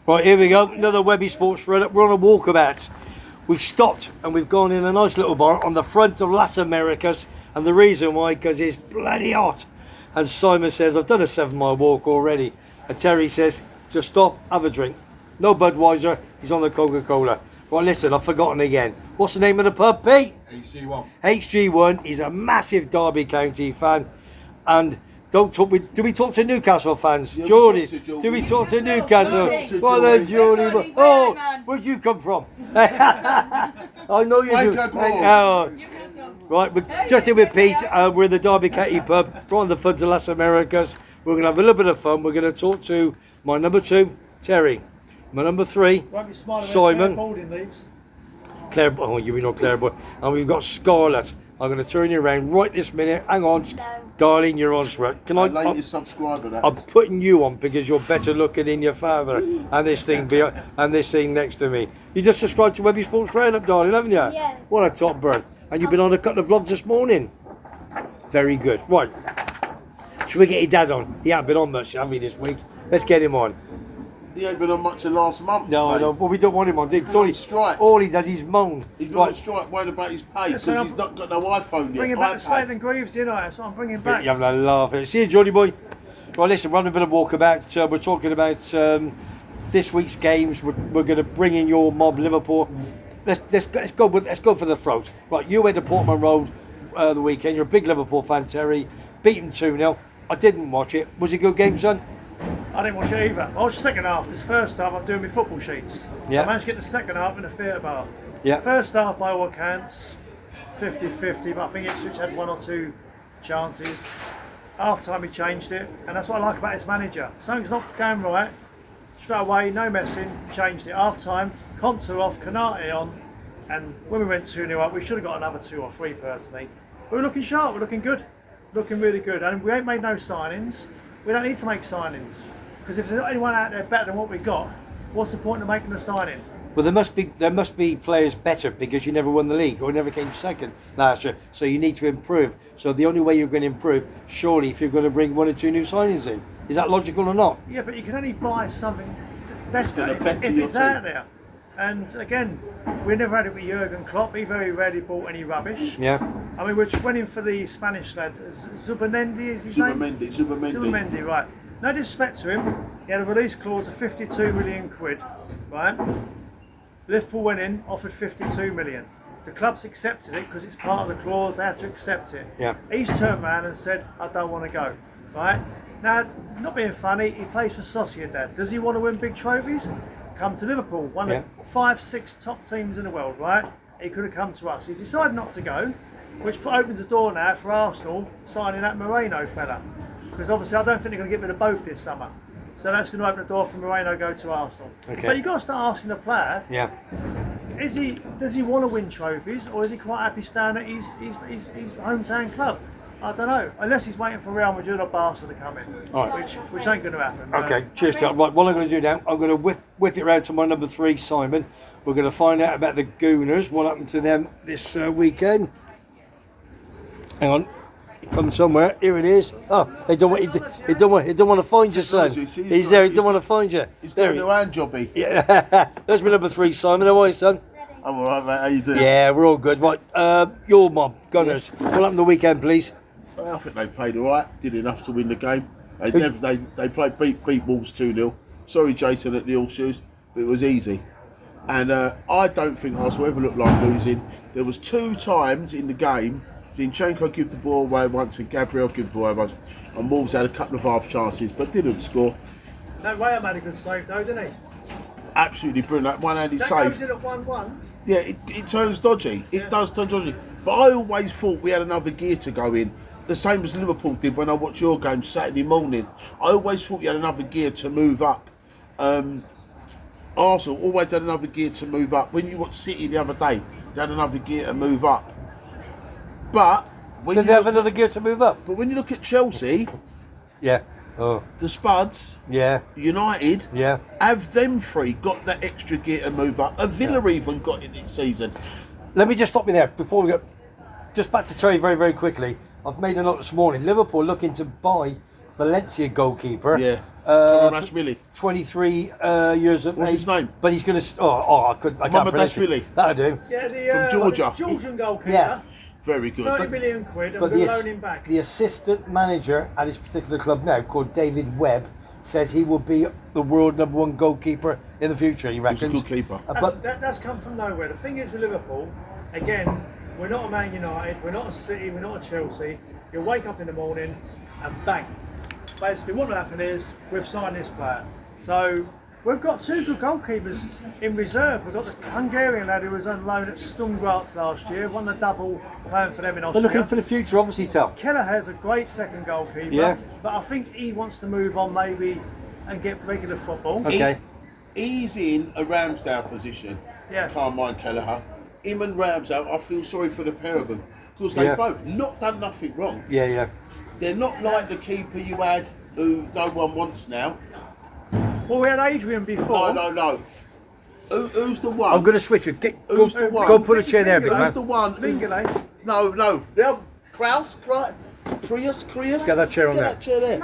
Right, here we go. Another Webby Sports Thread. We're on a walkabout. We've stopped and we've gone in a nice little bar on the front of Las Americas. And the reason why, because it's bloody hot. And Simon says, I've done a 7-mile walk already. And Terry says, just stop, have a drink. No Budweiser, he's on the Coca-Cola. Right, listen, I've forgotten again. What's the name of the pub, Pete? HG1. HG1. He's a massive Derby County fan. And don't talk. Do we talk to Newcastle fans? Yeah, Geordie. Geordie. Do we talk to Newcastle? Geordie. Well then, Geordie. Geordie. Oh, Man. where'd you come from? I know you do. Oh. Right, we're just in with Pete. We're in the Derby County pub, right on the front of Las Americas. We're going to have a little bit of fun. We're going to talk to my number 2, Terry. My number 3, Simon. Claire, oh, you know Claire, boy. And we've got Scarlett. I'm going to turn you around right this minute. Hang on, darling, you're on, right? Can I? Latest subscriber. That I'm putting you on because you're better looking than your father, and this thing and this thing next to me. You just subscribed to Webby Sports Thread up, darling, haven't you? Yeah. What a top bird! And you've been on a couple of vlogs this morning. Very good. Right. Should we get your dad on? He hasn't been on much, have we, this week? Let's get him on. He ain't been on much of last month. No, mate. I don't. Well, we don't want him on. He's on strike. All he does is moan. He's been on strike worried about his pay because he's not got no iPhone yet. Bringing back the Slade and Greaves, didn't I? That's what I'm bringing back. You're having a laugh. See you, Johnny boy. Right, listen, we're having a bit of walkabout. We're talking about this week's games. We're going to bring in your mob, Liverpool. Let's go for the throat. Right, you went to Portman Road the weekend. You're a big Liverpool fan, Terry. Beaten 2-0. I didn't watch it. Was it a good game, son? I didn't watch it either. I watched the second half. This first half, I'm doing my football sheets. Yeah. I managed to get the second half in the theatre bar. Yeah. First half, by all accounts, 50-50, but I think Ipswich had 1 or 2 chances. Half time, he changed it, and that's what I like about his manager. Something's not going right. Straight away, no messing, changed it. Half time, Conter off, Canate on, and when we went 2-0 up, we should have got another 2 or 3 personally. But we're looking sharp, we're looking good. Looking really good, and we ain't made no signings. We don't need to make signings, because if there's not anyone out there better than what we got, what's the point of making a signing? Well, there must be players better because you never won the league or never came second last year. So you need to improve. So the only way you're going to improve, surely, if you're going to bring 1 or 2 new signings in, is that logical or not? Yeah, but you can only buy something that's better if it's your out there. And again, we never had it with Jurgen Klopp. He very rarely bought any rubbish. Yeah. I mean, we're went in for the Spanish lad, Zubimendi is his name? Zubimendi, right. No disrespect to him. He had a release clause of 52 million quid, right? Liverpool went in, offered 52 million. The club's accepted it because it's part of the clause, they have to accept it. Yeah. He's turned around and said, I don't want to go, right? Now, not being funny, he plays for Sociedad. Does he want to win big trophies? Come to Liverpool, one of 5-6 top teams in the world, right? He could have come to us. He's decided not to go, which opens the door now for Arsenal signing that Moreno fella. Because obviously I don't think they're going to get rid of both this summer. So that's going to open the door for Moreno to go to Arsenal. Okay. But you've got to start asking the player, does he want to win trophies, or is he quite happy staying at his hometown club? I don't know, unless he's waiting for Real Madrid or Barca to come in, which ain't going to happen. Okay, cheers, Chuck. Right, what I'm going to do now, I'm going to whip it round to my number 3, Simon. We're going to find out about the Gooners, what happened to them this weekend. Hang on, it comes somewhere. Here it is. Oh, he don't want to find you, son. He's there. He don't want to find you. He's got a new hand jobby. Yeah, there's my number 3, Simon. How are you, son? I'm alright, mate. How you doing? Yeah, we're all good. Right, your mob, Gunners. What happened the weekend, please? I think they played alright. Did enough to win the game. They beat Wolves 2-0. Sorry, Jason, at the Horseshoes, but it was easy. And I don't think Arsenal ever looked like losing. There was 2 times in the game, Zinchenko give the ball away once and Gabriel give the ball away once. And Wolves had a couple of half chances, but didn't score. No way, made a good save though, didn't he? Absolutely brilliant. That one-handed That save. goes in at 1-1. Yeah, it turns dodgy. It does turn dodgy. But I always thought we had another gear to go in. The same as Liverpool did when I watched your game Saturday morning. I always thought you had another gear to move up. Arsenal always had another gear to move up. When you watched City the other day, they had another gear to move up. But when Did they have another gear to move up? But when you look at Chelsea, the Spuds, United, have them 3 got that extra gear to move up? A Villa even got it this season. Let me just stop you there before we go. Just back to Terry very, very quickly. I've made a note this morning. Liverpool looking to buy Valencia goalkeeper. Yeah. Karamashvili. 23 years of age. What's his name? But he's going to. I can't pronounce it. Mamadashvili. That'll do. Yeah, From Georgia. Georgian goalkeeper. Yeah. Very good. 30 million quid, and But we're loaning him back. the assistant manager at his particular club now, called David Webb, says he will be the world #1 goalkeeper in the future. He reckons. He's a good keeper. That's come from nowhere. The thing is with Liverpool, again, we're not a Man United, we're not a City, we're not a Chelsea. You wake up in the morning and bang. Basically, what will happen is we've signed this player. So we've got 2 good goalkeepers in reserve. We've got the Hungarian lad who was on loan at Sturm Graz last year, won the double playing for them in Austria. They're looking for the future, obviously, Tal. Kelleher's a great second goalkeeper, Yeah. but I think he wants to move on maybe and get regular football. Okay. He's in a Ramsdale position. Yeah. Can't mind Kelleher. Him and Ramsdale, I feel sorry for the pair of them because they both not done nothing wrong. Yeah. They're not like the keeper you had who no one wants now. Well, we had Adrian before. No. Who's the one? I'm going to switch it. Who's the one? Go put a chair there, big Who's man. the one? Lingale. No. They're Kraus, Prius. Get that chair on there. That chair there.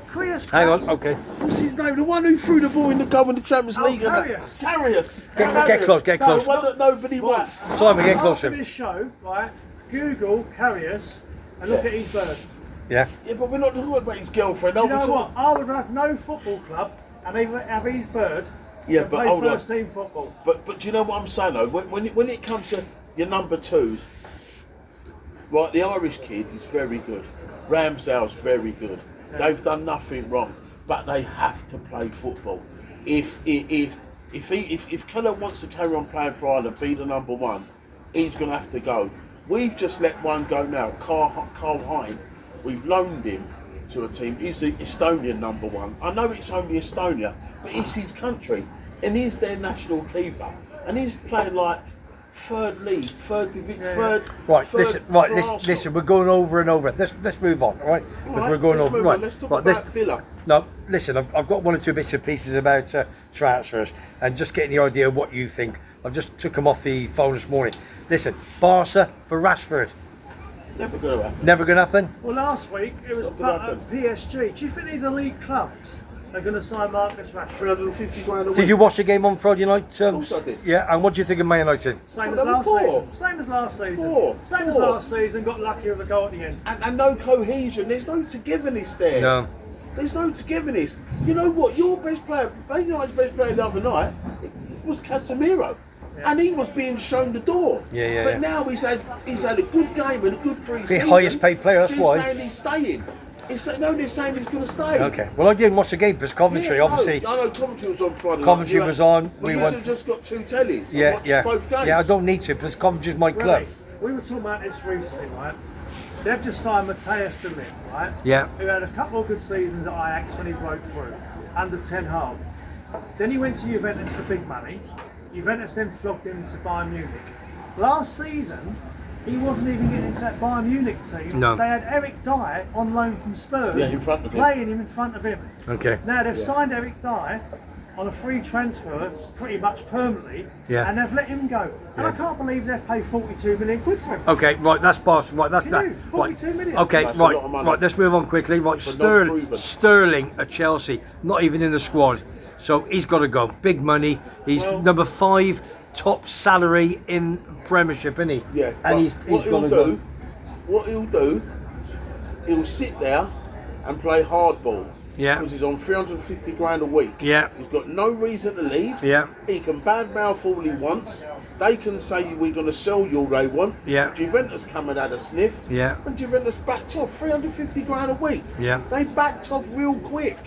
Krios. Hang on, okay. What's his name? The one who threw the ball in the goal in the Champions League. Karius. Karius. Get close, get close. The one that nobody wants. Simon, get After closer. this show, right, Google Karius and look at his bird. Yeah. Yeah, but we're not talking about his girlfriend. Do you know what? I would have no football club and even have his bird Yeah, and but play hold on. first team football. But do you know what I'm saying though? When it comes to your number 2s, right, the Irish kid is very good. Ramsdale's very good. They've done nothing wrong, but they have to play football. If Keller wants to carry on playing for Ireland, be the number 1, he's going to have to go. We've just let one go now, Carl Hine. We've loaned him to a team. He's the Estonian number 1. I know it's only Estonia, but it's his country, and he's their national keeper, and he's playing like third league, third division, third. Right, third listen. for Right, Arsenal. listen. We're going over and over. Let's move on, all right? Because we're going let's over. move Right, on. Let's talk right. about Villa. No, listen. I've got 1 or 2 bits and pieces about transfers and just getting the idea of what you think. I've just took them off the phone this morning. Listen, Barca for Rashford. Never going to happen. Never going to happen. Well, last week it was Not gonna part of PSG. Do you think these elite clubs are going to sign Marcus Rashford? 350 grand a week. Did you watch the game on Friday night? Of course I did. Yeah, and what do you think of Man United? Same Well, as they were last poor. season. Same as last season. Poor. Same as Poor. last season. Got lucky with a goal at the end. And no cohesion. There's no togetherness there. No. There's no togetherness. You know what? Your best player, Man United's best player the other night, was Casemiro. Yeah. And he was being shown the door. Yeah. But now he's had a good game and a good pre-season. The highest paid player, that's they're why. saying he's staying. They're saying he's going to stay. Okay. Well, I didn't watch the game because Coventry, Yeah, obviously. I know Coventry was on Friday. Coventry night. was on. We We must went. have just got 2 tellies. Yeah, and watched both games. Yeah, I don't need to because Coventry's my club. Really, we were talking about this recently, right? They've just signed Matthias de Ligt, right? Yeah. Who had a couple of good seasons at Ajax when he broke through, under Ten Hag. Then he went to Juventus for big money. Juventus then flogged him to Bayern Munich. Last season, he wasn't even getting into that Bayern Munich team. No. They had Eric Dyer on loan from Spurs, Yeah, in front of him. playing him in front of him. Okay. Now they've signed Eric Dyer on a free transfer pretty much permanently, Yeah. and they've let him go. And I can't believe they've paid 42 million quid for him. Okay, right, that's Barca. Right, that's Can that. you? 42 million. Okay, That's a right, lot of money. right. Let's move on quickly. Right, For non-proven. Sterling at Chelsea, not even in the squad, so he's got to go. Big money. He's Well- number 5 top salary in Premiership, isn't he? Yeah, and but he's what got he'll to do, go. what he'll do, he'll sit there and play hardball. Yeah. Because he's on 350 grand a week. Yeah. He's got no reason to leave. Yeah. He can badmouth all he wants. They can say we're going to sell you all they want. Yeah. Juventus come and had a sniff. Yeah. And Juventus backed off 350 grand a week. Yeah. They backed off real quick.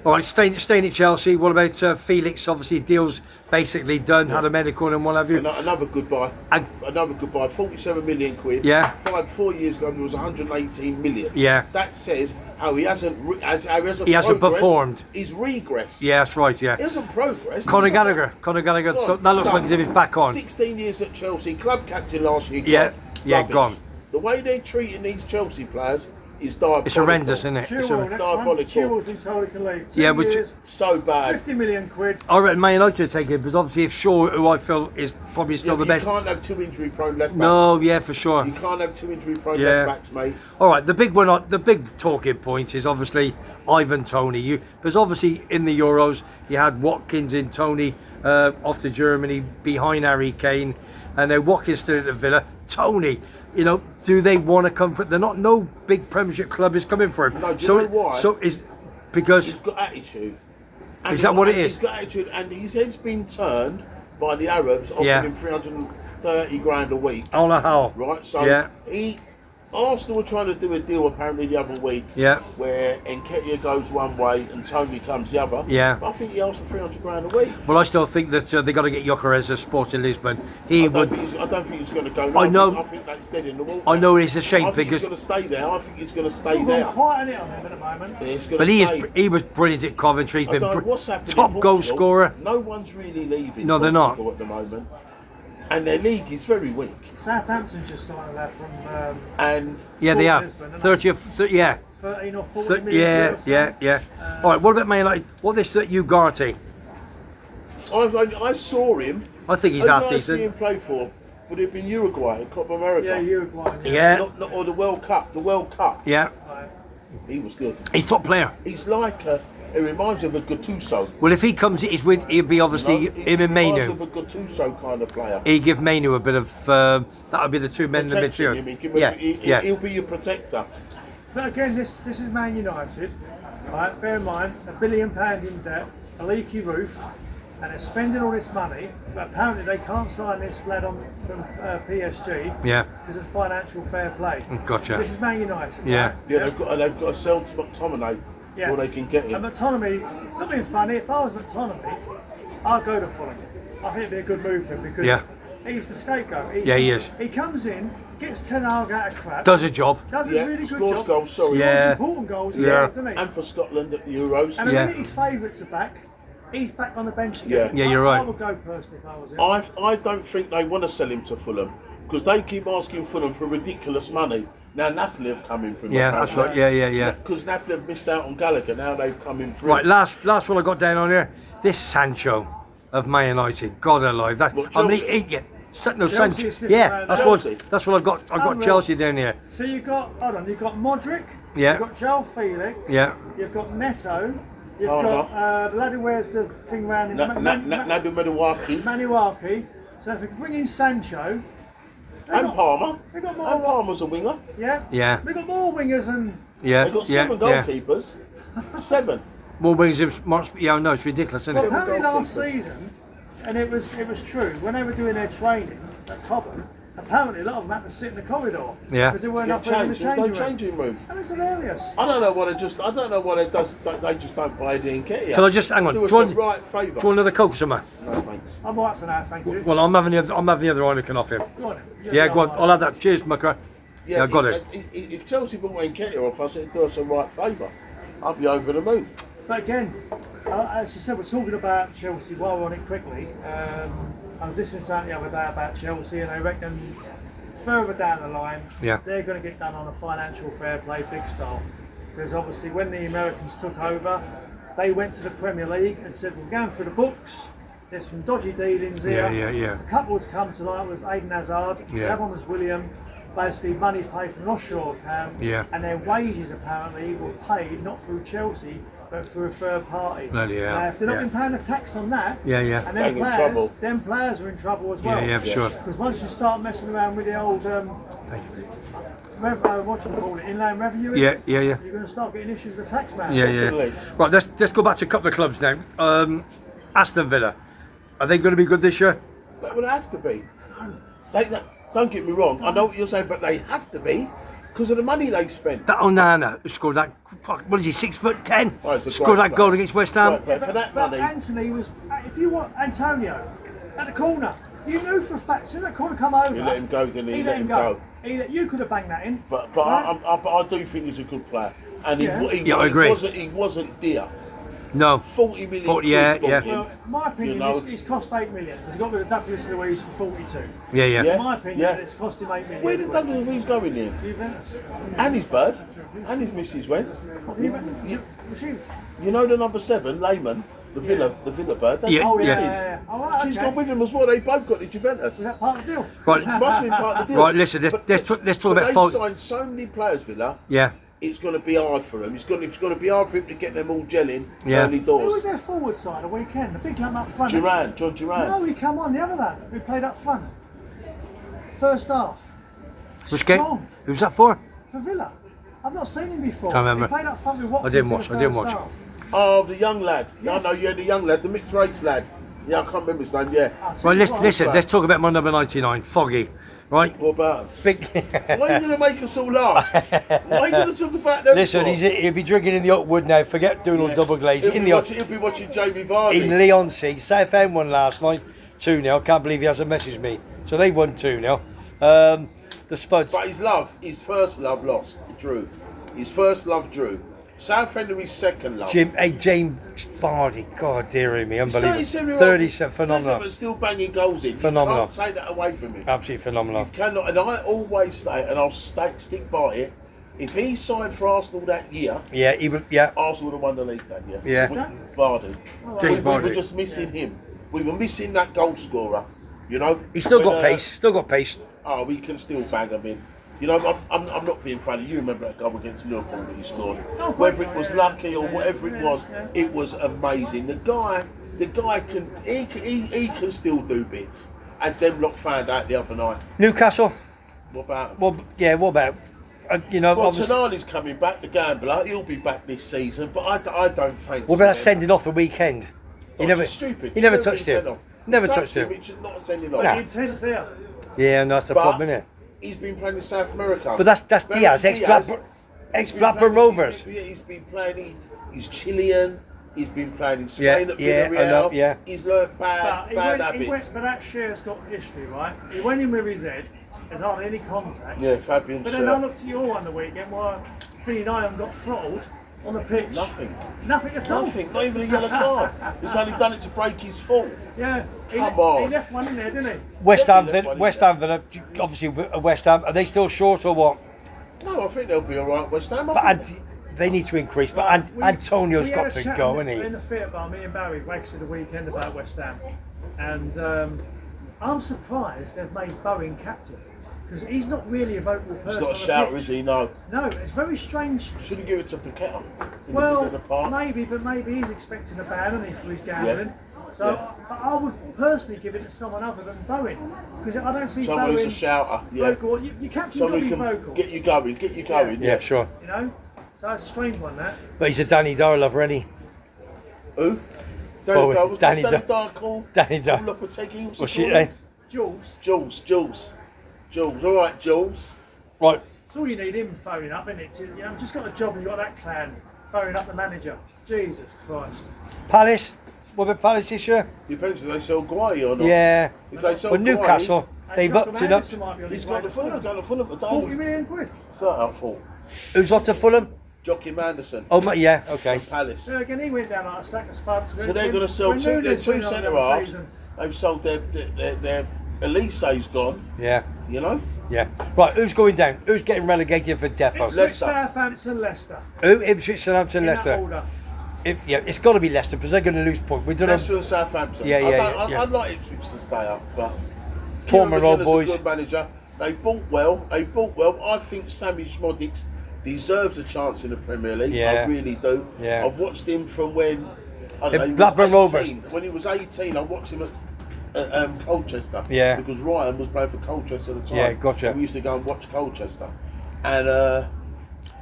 All right, staying at Chelsea. What about Felix? Obviously, deal's basically done. Had a medical and what have you. Another goodbye. And- Another goodbye. 47 million quid. Yeah. 4 years ago, there was 118 million. Yeah. That says how he hasn't. He hasn't progressed. performed. He's regressed. Yeah, that's right. Yeah. He hasn't progressed. Conor He's not- Gallagher. So Gone. that looks like as if he's back on. 16 years at Chelsea, club captain last year. Yeah. Gone. Yeah, Rubbish. gone. The way they're treating these Chelsea players is diabolical. It's horrendous, isn't it? diabolical. Chilwell's been told he can leave. 2 Yeah, but years, So bad. 50 million quid. I reckon Man United take it, because obviously if Shaw, who I feel is probably still the best. You can't have 2 injury-prone left backs. No, yeah, for sure. You can't have 2 injury-prone Yeah. left backs, mate. All right, the big talking point is obviously Ivan Toney. Because obviously in the Euros you had Watkins and Toney off to Germany behind Harry Kane, and then Watkins still at the Villa. Toney, you know, do they want to come for? They're not. No big Premiership club is coming for him. No, do you know why? So is because He's got attitude. Is that what it is? He's got attitude, and his head's been turned by the Arabs, offering him 330 grand a week. on a how? Right, so Yeah. Arsenal were trying to do a deal apparently the other week, Yeah. where Nketiah goes one way and Toney comes the other. Yeah. But I think he asked for 300 grand a week. Well, I still think that they got to get Gyökeres as Sporting Lisbon. He I would. don't think he's going to go. No, I know. I think that's dead in the water. I know it's a shame I think because. he's going to stay there. I think he's going to stay Still there. gone quiet on him at the moment. He's gonna But stay. he was brilliant at Coventry. He's I been don't know what's happening top in goal Portugal. scorer. No one's really leaving. No, they're not. Portugal at the moment, and their league is very weak. Southampton's just signed that from And Yeah, they have Lisbon, 30 or 30, yeah. 13 or 40 million. Yeah, euros. yeah. All right, what about Man United? What this Ugarte? I saw him. I think he's Who half did I see him decent. play for? Would it have been Uruguay, Copa America? Yeah, Uruguay. Yeah, Or the World Cup. The World Cup. yeah. Right. He was good. He's top player. He's like it reminds me of a Gattuso. Well, if he comes, he'll be obviously him and Reminds Mainu. of a Gattuso kind of player. He give Mainu a bit of. That would be the two men in the Protection, you midfield. mean. Give him- Yeah. He'll be your protector. But again, this is Man United. Right, bear in mind, £1 billion in debt, a leaky roof, and they're spending all this money. But apparently they can't sign this lad on from PSG Yeah. because of financial fair play. Gotcha. This is Man United. Yeah. Right? Yeah, they've got to sell to McTominay before they can get him. And McTominay, not being funny, if I was McTominay, I'd go to Fulham. I think it'd be a good move for him because Yeah. he's the scapegoat. Yeah, he is. He comes in, gets Ten Hag out of crap, Does a job. does a Yeah, really good scores job, goals, sorry. Yeah. important goals, Yeah. doesn't he? And for Scotland at the Euros. And the Yeah. minute his favourites are back, he's back on the bench again. Yeah. Yeah, you're right. I would go personally if I was him. I don't think they want to sell him to Fulham because they keep asking Fulham for ridiculous money. Now Napoli have come in from Yeah, that's right. Yeah. Because Napoli have missed out on Gallagher. Now they've come in through. Right, last one I got down on here. This Sancho of Man United. God alive. That What, I mean, Chelsea? no, Chelsea Sancho. is sniffing Yeah, around Chelsea. that's what I've got. I've got Oh, Chelsea down here. So you've got, hold on, you've got Modric, Yeah. you've got Joel Felix, Yeah. you've got Neto, you've Oh, got the lad who wears the thing round in Nadu Medawaki Manuaki. So if we can bring in Sancho, and Palmer. they've got more. And Palmer's a winger. Yeah. Yeah. They've got more wingers and Yeah. They've got yeah. 7 yeah. goalkeepers. 7. More wings of March. Yeah, no, it's ridiculous, isn't well, it? apparently last goalkeepers. season, and it was true, when they were doing their training at Cobham, apparently a lot of them had to sit in the corridor Yeah. because there weren't Get enough room in the changed. There's no changing room. changing room. And it's hilarious. I don't know what it does. I don't know what it does. They just don't buy the Nketiah. Can I just hang on? Do us Do you a want- right favour. Do you want another Coke, somewhere? No thanks. I'm all right for that, thank you. Well, I'm having the other Heineken off him. Go on, then. Yeah, go on. I'll have that. Cheers, Mucker. Yeah, I got it. If Chelsea bought Nketiah off us, it'd do us a right favour. I'd be over the moon. But again, as you said, we're talking about Chelsea while we're on it quickly. I was listening to something the other day about Chelsea, and I reckon further down the line, Yeah. they're going to get done on a financial fair play big style. Because obviously, when the Americans took over, they went to the Premier League and said, "We're going through the books. There's some dodgy dealings here." Yeah. A couple to come to light was Aiden Hazard. Yeah. The other one was William. Basically, money paid from an offshore account, Yeah. and their wages apparently were paid not through Chelsea but through a third party. Bloody hell. Now, if they're not Yeah. been paying the tax on that, Yeah. and They're in trouble. them players are in trouble as well. Yeah, for sure. Because once you start messing around with the old what do you call it, inland revenue, Yeah. you're going to start getting issues with the tax man. Yeah. Definitely. Right, let's go back to a couple of clubs now. Aston Villa. Are they going to be good this year? They would have to be. Don't get me wrong. I know what you're saying, but they have to be because of the money they've spent. That Onana who scored that. What is he? 6'10"? Oh, it's a Scored great that goal player. against West Ham. Great player. For that But money, Anthony was, if you want Antonio at the corner, you knew for a fact, as soon as that corner come over, You let him go, didn't he? He let him go. You could have banged that in. but Right? I do think he's a good player, and Yeah. Yeah, I agree. He wasn't dear. No. 40 million. 40, yeah, quid yeah. bought him. Well, in my opinion, You know. it's cost 8 million because he got rid of Douglas Luiz for 42. Yeah, yeah. Yeah. In my opinion, it's cost him 8 million. Where did Douglas Luiz go in here? Juventus. And his bird, and his missus went. Was she? You know the number 7, Lehman, the Villa bird. That's Yeah, all it yeah. is. Oh, right, She's okay. gone with him as well. They both got to Juventus. Was that part of the deal? Right. It must have been part of the deal. Right, listen, let's talk but about they Fog. signed so many players, Villa. Yeah. It's going to be hard for him. It's going to be hard for him to get them all gelling Yeah. early Who was doors. their forward side a weekend? The big lad up front. John Duran. No, he come on, the other lad who played up front. First half. Which game? Strong. Who's that for? For Villa. I've not seen him before. Can't remember. He played up front with Watkins. I didn't in watch, the I didn't first watch. half. Oh, the young lad. Yes. No, yeah, the young lad, the mixed race lad. Yeah, I can't remember his name. Yeah. I'll tell Right, you what, listen. Let's talk about my number 99, Foggy. Right. What about him? Big. Why are you going to make us all laugh? Why are you going to talk about them? Listen, for? he'll be drinking in the Oakwood now. Forget doing all Yeah. double glaze. He'll In be the watching, he'll be watching Jamie Vardy. in Leoncy. Southend won last night, 2-0. Can't believe he hasn't messaged me. So they won 2-0. The Spuds. But his first love lost, drew. His first love drew. Southend his second love. James Vardy. God dear me, He's unbelievable. 37, 37, phenomenal. 37, still banging goals in. Phenomenal. You can't take that away from him. Absolutely phenomenal. Cannot, and I always say, and I'll stick by it. If he signed for Arsenal that year, Yeah, he would. Yeah, Arsenal would have won the league that year. Yeah. Vardy. James We Vardy. were just missing him. We were missing that goal scorer. You know. He's still When, got pace. Still got pace. Oh, we can still bang him in. You know, I'm not being funny. You remember that goal against Liverpool that he scored? Oh, Whether it was yeah. lucky or whatever it was, Yeah. it was amazing. The guy can he can still do bits. As them lot found out the other night. Newcastle. What about him? Well, yeah. What about? You know, Well, obviously. Tonali's coming back, the gambler. He'll be back this season, but I don't fancy. What about that him. sending off the weekend? He Oh, never. it's stupid. He never Stupid touched him. send-off. Never Touched touched him. It should not send him off. No. The intent's there. Yeah, no, that's the But problem, isn't it? he's been playing in South America. But that's Very Diaz, ex Blackburn Rovers. He's been playing. He's Chilean. He's been playing in Spain Yeah, at yeah, I Villarreal. know, yeah. He's learnt But bad habits. but that Scher's got history, right? He went in with his head. There's hardly any contact. Yeah, Fabian But then I Schär. looked at your one the weekend where Finny Nyland got throttled on the pitch. Nothing. Nothing at all. Nothing. Not even a yellow card. He's only done it to break his fall. Yeah. Come on. He left one in there, didn't he? West Ham, Definitely left one West in Ham, obviously West Ham. Are they still short or what? No, I think they'll be all right. West Ham. I But think- they need to increase. But Antonio's got to go, isn't In he? the theatre bar, me and Barry waxed the weekend about West Ham, and I'm surprised they've made Bowen captain because he's not really a vocal person. He's not a on the shouter, pitch. is he? No. No, it's very strange. Should have given it to Paqueta in Well, the park. maybe he's expecting a ban, isn't he, for his gambling. So Yeah. but I would personally give it to someone other than Bowen because I don't see Someone Bowen who's a shouter. Yeah. vocal. Your captain got Someone to who be can vocal. get you going. Get you going. Yeah, sure. You know, so that's a strange one. That. But he's a Danny Dyer lover, isn't he? Who? Bowen. Danny Danny Dyer. Dyer. Danny Dyer. Danny Dyer. Lopetegui. What's she name? Jules, Jules. All right, Jules. Right. it's all you need him phoning up, isn't it? You know, just got a job and you got that clan phoning up the manager. Jesus Christ. Palace. What about Palace this year? Depends if they sell Guay or not. Yeah. If they sell Well, Newcastle, And they've Jacob upped it up. Anderson might be on He's his got way the to Fulham. Fulham. Got the Fulham. 40 million quid. I thought. Who's off to Fulham? Joachim Anderson. Oh, yeah. Okay. Palace. So again, he went down like a stack of spuds. So they're going to sell two centre halves. They've sold their Elise's gone. Yeah. You know. Yeah. Right. Who's going down? Who's getting relegated for defo? Ipswich, Leicester. Southampton, Leicester. Who? Ipswich, Southampton, In that Leicester. order. It's got to be Leicester because they're going to lose points. We don't know. Leicester and Southampton. Yeah, I'd like Ipswich to stay up, but Poor Kieran Monroe McKenna's boys. a good manager. They bought well. I think Sammy Schmodix deserves a chance in the Premier League. Yeah. I really do. Yeah. I've watched him from when I don't know, he was Blackburn 18. Rovers. When he was 18, I watched him at Colchester. Yeah. Because Ryan was playing for Colchester at the time. Yeah, gotcha. And we used to go and watch Colchester, and.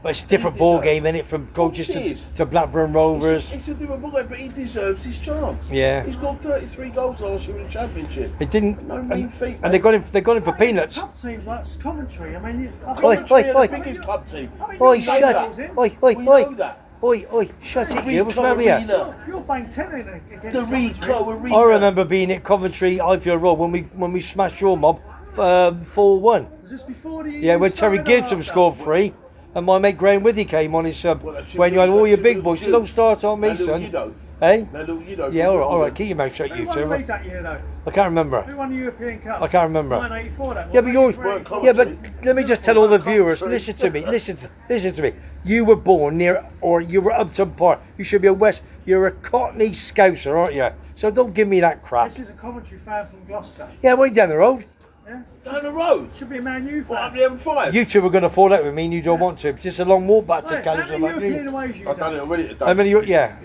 But it's a different ball game, isn't it? From Colchester it is. to Blackburn Rovers. It's a different ball game, but he deserves his chance. Yeah. He's got 33 goals last year in the Championship. It didn't. No mean feat. And they got him. They got him for peanuts. Top teams like Coventry. I mean, Oi, oi, They're oi. the biggest pub team. Oi, know shut that. it. Oi, oi, We oi. know that. Oi, shut it. You. What's the Rico matter with you? Arena. You're playing 10 against The Coventry. Rico Arena. I remember being at Coventry, Highfield Road when we smashed your mob 4-1. Was this before the Yeah, when Terry started or Gibson after? scored 3, and my mate Graham Withy came on his sub Well, that should when be- you had all that your should big be boys. So Jew. don't start on me, That little son. Yido. Hey? That little Yido. Yeah, all right. Keep your mouth shut, Who you won the two. league that year, though? I can't remember. Who won the European Cup? I can't remember. 1984, that was. Yeah, but yours. 83. Yeah, but let me just tell all the viewers. Sorry. Listen to me. Listen to me. You were born near, or you were Upton Park. You should be a West. You're a Cockney Scouser, aren't you? So don't give me that crap. This is a Coventry fan from Gloucester. Yeah, way down the road. Yeah? Down the road. Should be a Man U What, up fan. the M5? You two are going to fall out with me, and you don't want to. It's just a long walk back to Wait, how many European California. aways you I've done it done? already today. How many? Yeah.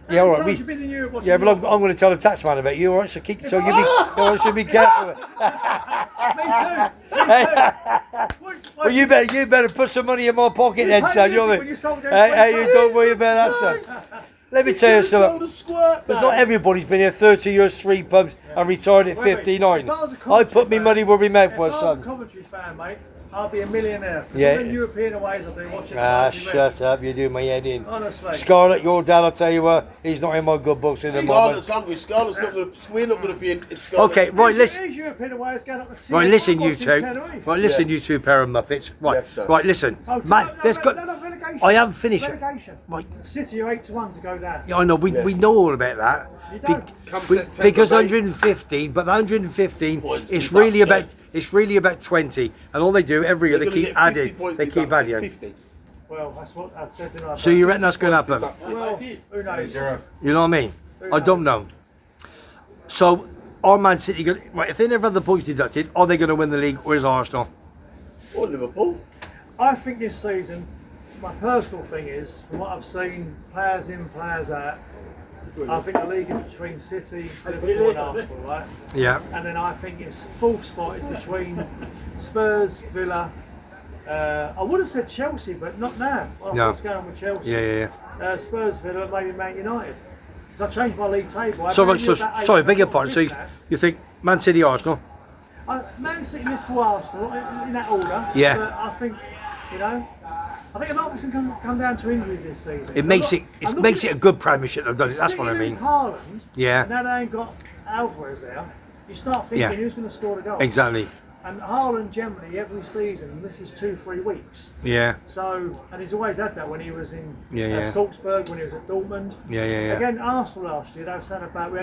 Yeah, all right. Times you've been in Europe watching Yeah, but I'm Europe? going to tell the taxman about you, all right? So keep. So you be. You should be careful. Me too. Well, you better put some money in my pocket then, son. You know what I mean? Hey, you don't worry about that, son. Let me tell you something. Because not everybody's been here 30 years, 3 pubs, and retired at 59. I put me money where my mouth If was, I was a son. Coventry fan, mate, I'll be a millionaire. Yeah. How many European aways I'll do watching the Ah, Mighty shut Reds? up. You do my head in. Honestly. Scarlett, your dad, I'll tell you what, he's not in my good books in the moment. Scarlett's hungry. Scarlett's not going to. We're not going to be in. It's Scarlett. Okay, right, listen. These European aways going up to Right, listen, you watching two. Tenerife. Right, listen, you two pair of muppets. Right, Yes, sir. right, listen. Oh, Man, let's go. relegation. I haven't finished it. Relegation. Right. City are 8-1 to go down. Yeah, I know. We know all about that. You don't. Come September, Because mate. 115, but the 115, Points it's deduct, really so- about 20, and all they do every year They're they gonna keep get 50 adding. points They keep deducted, adding. 50. Well, that's what I said. Didn't I? So you reckon that's going to happen? Well, who knows? You know what I mean? I don't know. So, are Man City going? Right, if they never have the points deducted, are they going to win the league, or is Arsenal? Or Liverpool. I think this season, my personal thing is, from what I've seen, players in, players out, I think the league is between City, Liverpool and Arsenal, right? Yeah. And then I think its fourth spot is between Spurs, Villa. I would have said Chelsea, but not now. No. What's going on with Chelsea? Yeah. Spurs, Villa, maybe Man United. So I changed my league table. I So, really so knew about sorry, eight beg your or pardon. So fifth now. you think Man City, Arsenal? Man City, Liverpool, Arsenal, in that order. Yeah. But I think, I think a lot of it's going to come down to injuries this season. It makes it makes it a good Premiership. They've done it. That's what I mean. Haaland, Yeah. now they ain't got Alvarez there. You start thinking Yeah. who's going to score the goal. Exactly. And Haaland generally every season misses 2-3 weeks. Yeah. So, and he's always had that when he was in Yeah. Salzburg, when he was at Dortmund. Yeah. Again, Arsenal last year, they were saying about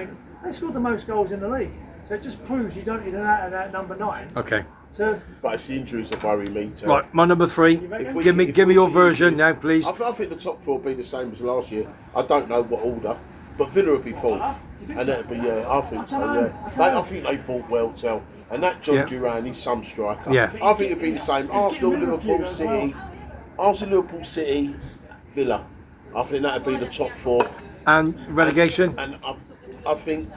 they scored the most goals in the league. So it just proves you don't need an out and out number 9. Okay. So, But it's the injuries that worry me. Too. Right, my number 3. reckon? we- Give me if give me we your get version injuries- now, please. I think the top 4 will be the same as last year. I don't know what order, but Villa will be 4th. You think And so? that'd be, I think I so, don't know, yeah. I think they bought well, too. And that John Yeah. Duran, he's some striker. Yeah. I think it'd be the same. Arsenal, getting rid of a few Liverpool, as City. Arsenal, Liverpool, City, Villa. I think that'd be the top 4. And relegation. And I think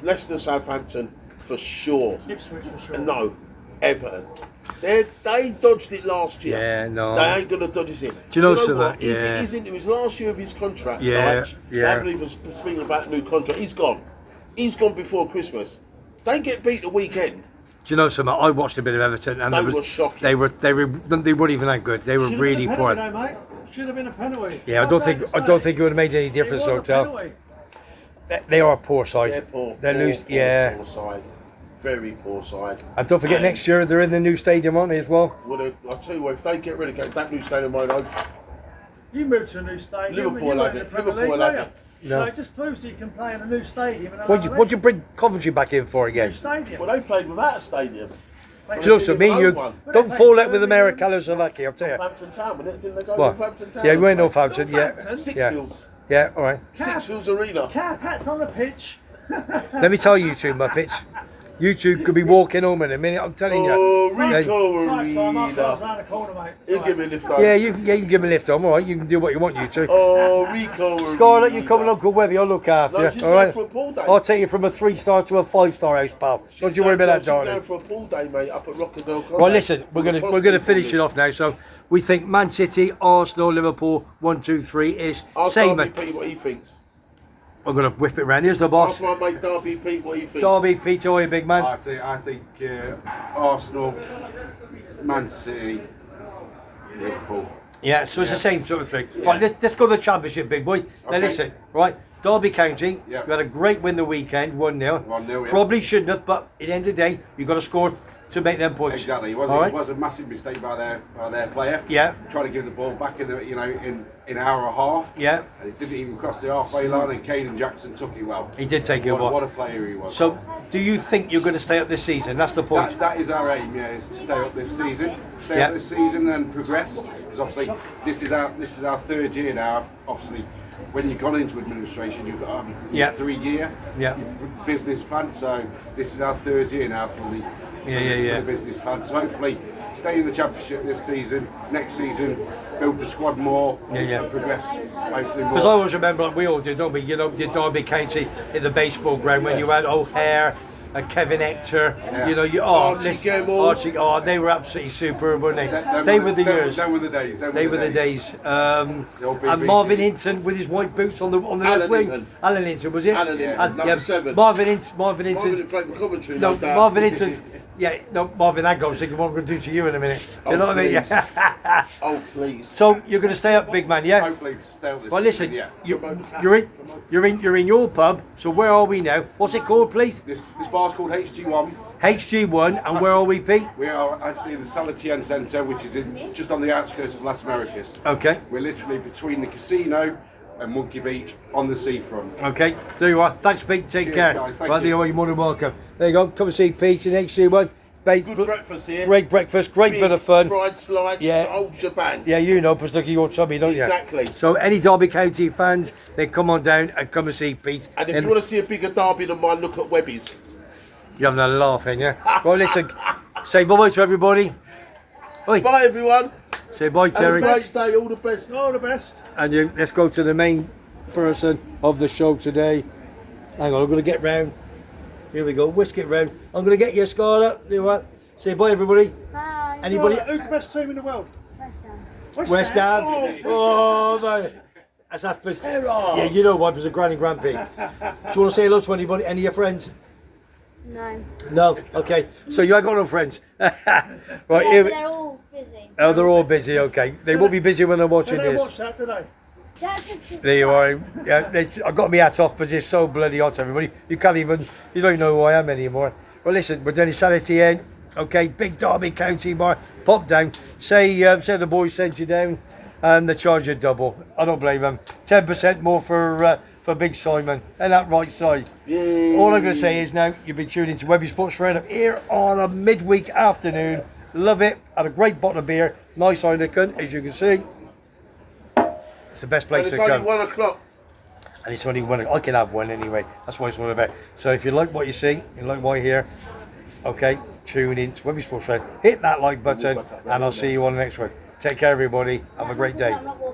Leicester, Southampton for sure. Ipswich for sure. And no, Everton. They dodged it last year. Yeah, no. They ain't gonna dodge it. Do you know what? something? Yeah. He's into his last year of his contract. Yeah, Like, yeah. They haven't even speaking about a new contract. He's gone. He's gone before Christmas. They get beat the weekend. Do you know something? I watched a bit of Everton, and They there were shocking. They weren't even that good. They were Should have really been a poor. penalty, though, mate. Should have been a penalty. Yeah, I don't think it would have made any difference, It was a Hotel. penalty. They are a poor side. They're poor. They poor, lose. poor, Yeah. Poor side. Very poor side. And don't forget, And- next year they're in the new stadium, aren't they, as well? Well, I'll tell you what, if they get relegated, that new stadium won't open. You moved to a new stadium. Liverpool and you have weren't in it. the Premier Liverpool League, have were it. you? No. So it just proves that you can play in a new stadium. And What'd you bring Coventry back in for again? New stadium. Well, they played without a stadium. Do you know something? Me and you don't fall out with America, Czechoslovakia, I'll tell you. Northampton Town, didn't they go to What? Northampton Town? Yeah, we're in Northampton, yeah. Northampton? Sixfields. Yeah, all right. Sixfields Arena. Cat Pat's on the pitch. Let me tell you two, Muppets. You two could be walking home in a minute, I'm telling you. Oh, Yeah, Rico Sorry, I'm Arena. round the corner, mate. He'll Sorry. give me a lift up. Yeah, you can give me a lift home, all right? You can do what you want, you two. Oh, Rico Arena. Scarlett, you come and Uncle Webby, I'll look after No, you, she's all going right? for a pool day. I'll take you from a 3-star to a 5-star house, pal. Don't you worry about that, She's going darling. for a pool day, mate, up at Rockendale College. Well, listen, we're gonna finish it off now. So we think Man City, Arsenal, Liverpool, 1, 2, 3 ish. I'll Same. Derby Pete what he thinks. I'm gonna whip it round. Here's the boss. Ask my mate Derby Pete what he thinks. Derby, Peter, how are you, big man? I think Arsenal, Man City, Liverpool. Yeah, so it's the same sort of thing. Right, let's go to the Championship, big boy. Now Okay. listen, right? Derby County, Yeah. you had a great win the weekend, 1-0. 1-0, yeah. Probably shouldn't have, but at the end of the day, you've got to score to make them points. Exactly. It All right? was a massive mistake by their player. Yeah. Trying to give the ball back in an hour and a half. Yeah. And it didn't even cross the halfway line, and Caden Jackson took it well. He did take it well. What a player he was. So, do you think you're going to stay up this season? That's the point. That is our aim, yeah, is to stay up this season. Stay Yeah. up this season and progress. Because obviously this is our third year now. Obviously, when you've gone into administration, you've got Yeah. 3 year Yeah. business plan. So this is our third year now for the for the business plan. So hopefully stay in the championship this season. Next season, build the squad more. And progress hopefully more. Because I always remember, like we all did, don't we? You know, did Derby County in the baseball ground when you had O'Hare and Kevin Hector. Yeah. You know, Archie Gemmell. they were absolutely superb, weren't they? They were the years. They were the days. They were the days. old And BBG. Marvin Hinton with his white boots on the Alan left wing. Hinton. Alan Hinton, was it? Alan Hinton, And, number 7. Marvin Hinton. Marvin didn't play for Coventry. No, doubt. Marvin Hinton. Yeah, no, Marvin Hag, I was thinking what I'm going to do to you in a minute. You know what I mean? please. Oh please. So you're going to stay up, big man, yeah? Hopefully stay up this Well, listen, season, yeah. you're in your pub. So where are we now? What's it called, please? This bar's called HG1. HG1, and where are we, Pete? We are actually in the Salatian Centre, which is just on the outskirts of Las Americas. Okay. We're literally between the casino and Monkey Beach on the seafront. Okay, there you are. Thanks, Pete. Take Cheers, care. guys. Thank Right, you. there you are. You're more than welcome. There you go. Come and see Pete in HG1. Good breakfast here. Great breakfast. Great bit of fun. Fried slides. Yeah. The whole shebang. Yeah, you know, because look at your chubby, don't you? Exactly. So any Derby County fans, they come on down and come and see Pete. And if you want to see a bigger derby than mine, look at WEBBY'S. You're having a laugh, ain't you? Well, listen, say bye-bye to everybody. Oi, Bye everyone. say bye, Have a Terry. great day. All the best. All the best. And let's go to the main person of the show today. Hang on, I'm going to get round. Here we go. Whisk it round. I'm going to get you, Scarlett. You know what? Say bye, everybody. Bye. Anybody? Who's the best team in the world? West Ham. West Ham. Oh, no. That's yeah, you know what? It was a granny grandpa. Do you want to say hello to anybody? Any of your friends? No. No. Okay. So you ain't got no friends. Right. Yeah, Here but we, they're all busy. oh, they're all busy. Okay. They will be busy when they're watching They don't this. watch that, do they? Jack can sit There you are. down. Yeah, I got my hat off because it's so bloody hot, everybody. You don't even know who I am anymore. Well, listen, we're down in Sanity End. Okay, big Derby County bar. Pop down. Say the boys sent you down, and they charge you double. I don't blame them. 10% more for Big Simon. And that right side. Yay. All I'm going to say is now you've been tuning into Webby Sports Roundup here on a midweek afternoon. Love it. Had a great bottle of beer. Nice Heineken, as you can see. It's the best place And to it's come. only 1 o'clock. And it's only one. I can have one anyway. That's what it's all about. So if you like what you see, you like what you hear, okay, tune in to Webby Sports Radio. Hit that like button, and I'll see you on the next one. Take care, everybody. Have a great day. I'm not walking.